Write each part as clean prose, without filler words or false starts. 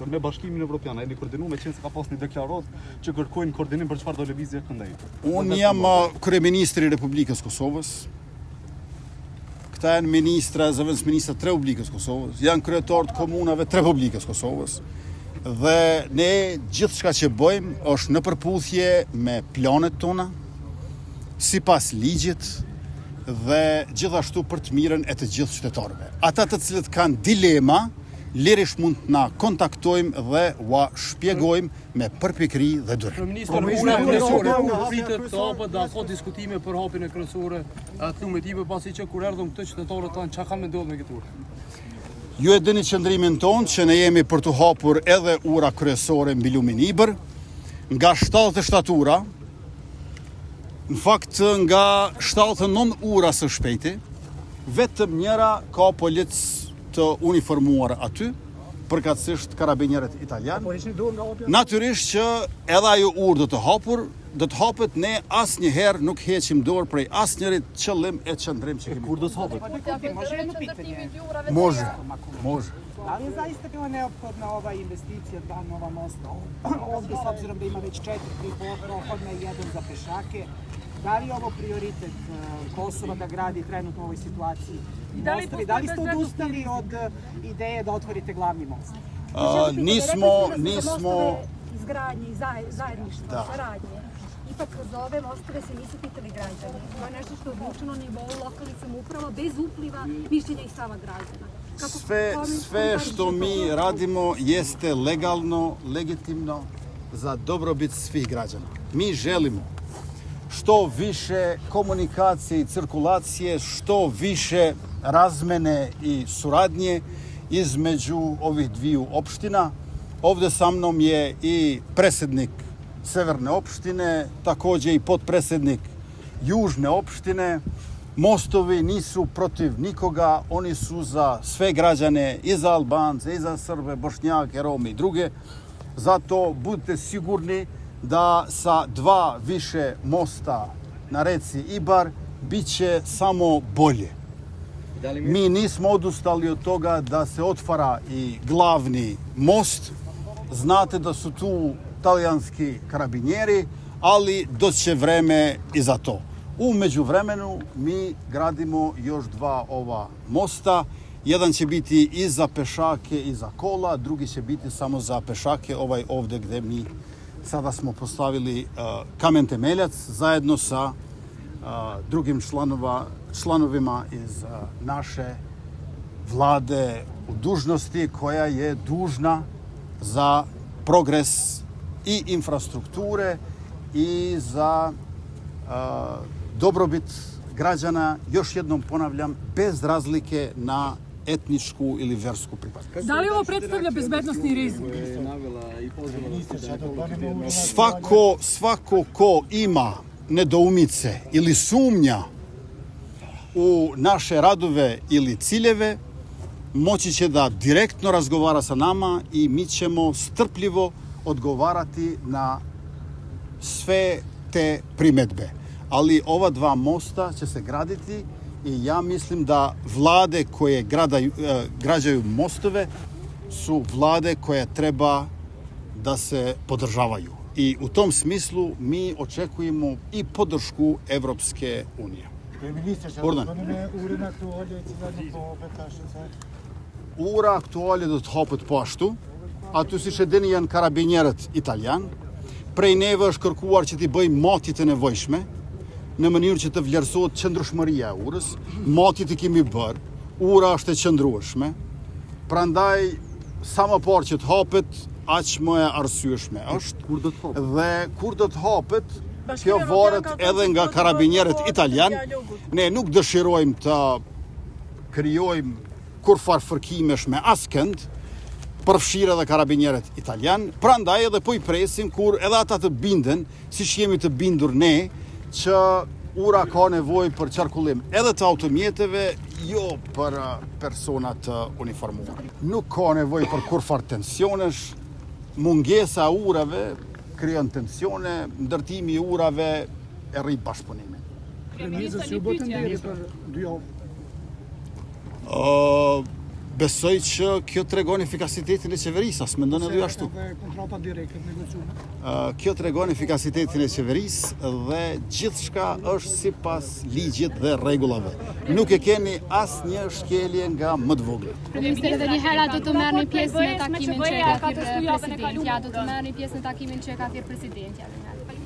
Me Bashkimin Evropian, e një koordinu me qenë se ka pas një deklarat që kërkojnë koordinim për çfarë do lëvizje këndej. Unë jam kryeministri i Republikës Kosovës. Këta janë ministra, zëvendësministra të Republikës Kosovës, janë kryetarë të komunave të Republikës Kosovës. Dhe ne gjithçka që bëjmë është në përputhje me planet tona, sipas ligjit dhe gjithashtu për të mirën e të gjithë qytetarëve. Ata të cilët kanë dilema, lirisht mund të na kontaktojmë dhe ua shpjegojmë me përpikëri dhe dur. Kryeministër, ura kryesore pritet të hapet dhe ka diskutime për hapjen e kryesore të thumit time pasi që kur erdhëm këto qytetarët tanë çka kanë menduar me këtë urë. Ju e dini qëndrimin tonë që ne jemi për të hapur edhe ura kryesore mbi lumin Ibër, nga 77 ura. Në fakt nga 79 ura së shpejti, vetëm njëra ka policë të uniformuar aty, përkatësisht karabinjerët italian. Natyrisht që edhe ajo urë do të hapet, ne asnjëherë nuk heqim dorë prej asnjërit qëllim e qëndrim që kemi. Kur do të hapet? Može. Da li je zaista bila neophodna ova investicija, dva nova mosta ovdje, s obzirom da ima već 4 prohodna i jedan za pešake? Da li je ovo prioritet Kosova da gradi trenutno u ovoj situaciji mostovi? Da li ste odustali od ideje da otvorite glavni most? Nismo izgradnje i zajedništva, saradnje. Ipak kroz ove mostove se nisu pitali građani. To je nešto što je odlučeno na nivou lokalnih samouprava bez upliva mišljenja i stava građana. Sve što mi radimo jeste legalno, legitimno za dobrobit svih građana. Mi želimo što više komunikacije i cirkulacije, što više razmene i suradnje između ovih dviju opština. Ovdje sa mnom je i predsjednik Severne opštine, također i potpredsjednik Južne opštine. Mostovi nisu protiv nikoga, oni su za sve građane, i za Albance, i za Srbe, Bošnjake, Rome i druge. Zato budite sigurni da sa 2 više mosta na reci Ibar bit će samo bolje. Mi nismo odustali od toga da se otvara i glavni most. Znate da su tu talijanski karabinjeri, ali doći će vreme i za to. U međuvremenu mi gradimo još 2 ova mosta. Jedan će biti i za pešake i za kola, drugi će biti samo za pešake, ovaj ovdje gdje mi sada smo postavili kamen temeljac zajedno sa drugim članovima iz naše vlade u dužnosti koja je dužna za progres i infrastrukture i za dobrobit građana, još jednom ponavljam, bez razlike na etničku ili versku pripadnost. Da li ovo predstavlja bezbednosni rizik? Svako ko ima nedoumice ili sumnja u naše radove ili ciljeve, moći će da direktno razgovara sa nama i mi ćemo strpljivo odgovarati na sve te primjedbe. Ali ova 2 mosta će se graditi i ja mislim da vlade koje građaju mostove su vlade koje treba da se podržavaju. I u tom smislu mi očekujemo i podršku Evropske unije. Ura aktuale do të hapet po ashtu. Aty siç e dini janë karabinjerët italian. Prej neve është kërkuar që t'i bëjmë matjet e nevojshme në mënyrë që të vlerësohet qëndrueshmëria e urës. Matjet i kemi bërë, ura është e qëndrueshme. Prandaj sa më parë që të hapet, aq më e arsyeshme është. Dhe kur do të hapet, kjo varet edhe nga karabinjerët italian. Ne nuk dëshirojmë të krijojmë kurfar fërkimesh me askënd, përfshirë edhe karabinjerët italian, prandaj edhe po i presim kur edhe ata të binden, siç jemi të bindur ne, që ura ka nevojë për qarkullim edhe të automjeteve, jo për persona të uniformuar. Nuk ka nevojë për kurfar tensionesh, mungesa e urave krijon tensione, ndërtimi i urave e rrit bashkëpunimin. Besoj që kjo tregon efikasitetin e qeverisë, as mendoni edhe ju ashtu. Kontrata direkte negociuar. Kjo tregon efikasitetin e qeverisë dhe gjithçka është sipas ligjit dhe rregullave. Nuk e keni asnjë shkelje nga më të vogla. Ministri, edhe një hera do të merrni pjesë në takimin që ka thirrë presidentja, do të merrni pjesë në takimin që ka thirrë presidentja.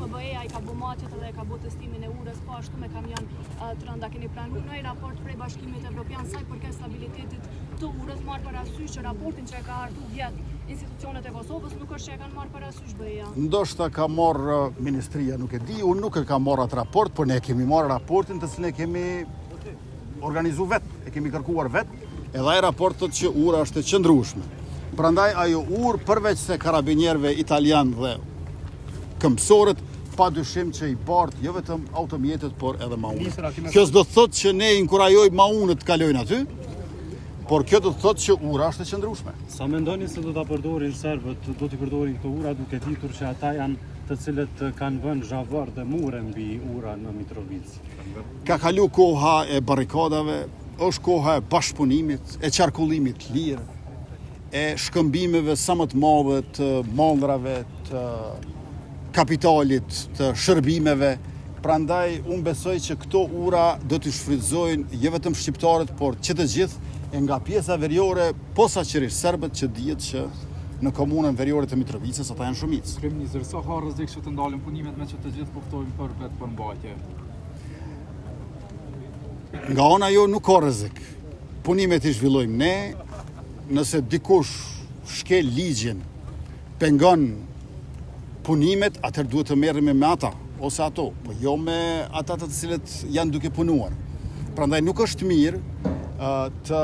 BE-ja i ka bu maqet edhe ka bu testimin e urës, po ashtu me kamion të rënda keni pranuar në raport prej Bashkimit Evropian sa i përket stabilitetit të urës, marrë parasysh që raportin që ka ardhur vjet institucionet e Kosovës nuk është që e kanë marrë parasysh BE-ja. Ndoshta ka marrë ministria, nuk e di, unë nuk e ka marrë atë raport, por ne kemi marrë raportin të cilin e kemi organizuar vetë, e kemi kërkuar vetë, edhe ai raport thotë që ura është e qëndrueshme. Prandaj ajo urë përveç se karabinierëve italian dhe këmbësorët, pa dyshim që i bartë jo vetëm automjetet, por edhe maunët. Kjo s'do të thotë që ne inkurajojmë maunët të kalojnë aty, por kjo do të thotë që ura është e qëndrueshme. Sa mendoni se do ta përdorin serbët, do t'i përdorin këto ura duke ditur që ata janë të cilët kanë vënë zhavër dhe mure mbi ura në Mitrovic? Ka kalu koha e barrikadave, është koha e bashkëpunimit, e qarkullimit lirë, e shkëmbimeve sa më të mëdha të mallrave, të kapitalit, të shërbimeve. Prandaj unë besoj që këto ura do t'i shfrytëzojnë jo vetëm shqiptarët, por që të gjithë, e nga pjesa veriore, posaçërisht serbët, që dihet që në komunën veriore të Mitrovicës ata janë shumicë. Kryeministër, sa ka rrezik që të ndalen punimet me që të gjithë kuptojnë për vetë përmbajtje? Nga ona jo nuk ka rrezik. Punimet i zhvillojmë ne, nëse dikush shkel ligjin, pengon punimet, atëherë duhet të merremi me ata ose ato, po jo me ata të cilët janë duke punuar. Prandaj nuk është mirë të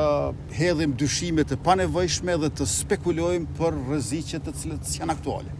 hedhim dyshime të panevojshme dhe të spekulojmë për rreziqe të cilët janë aktuale.